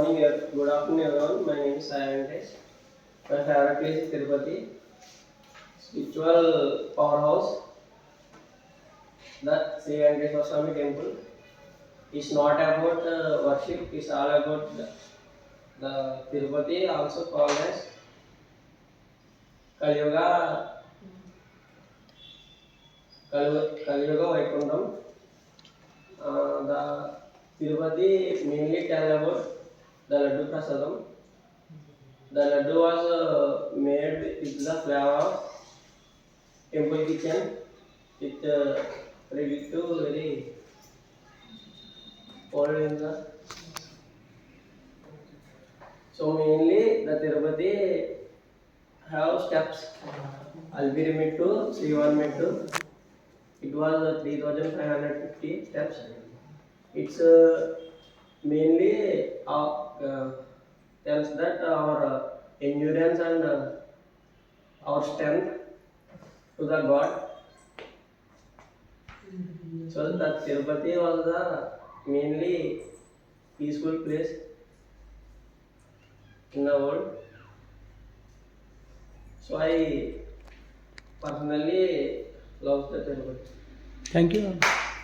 morning, good afternoon everyone. My name is Sai Venkatesh. My favorite place is Tirupati. Spiritual powerhouse, the Sri Venkateswara Swami temple. It's not about worship, it's all about the Tirupati, also called as Kaliyuga, Kaliyuga Vaikuntham. The Tirupati mainly tell about the Laddu Prasadam. The laddu was made with the flour of temple kitchen with ready to very old in the. So mainly the Tirupati have steps. Albiri Mettu, Srivan Mettu. It was 3,550 steps. It's mainly tells that our endurance and our strength to the God. So that Tirupati was the mainly peaceful place in the world. So I personally love the Tirupati. Thank you.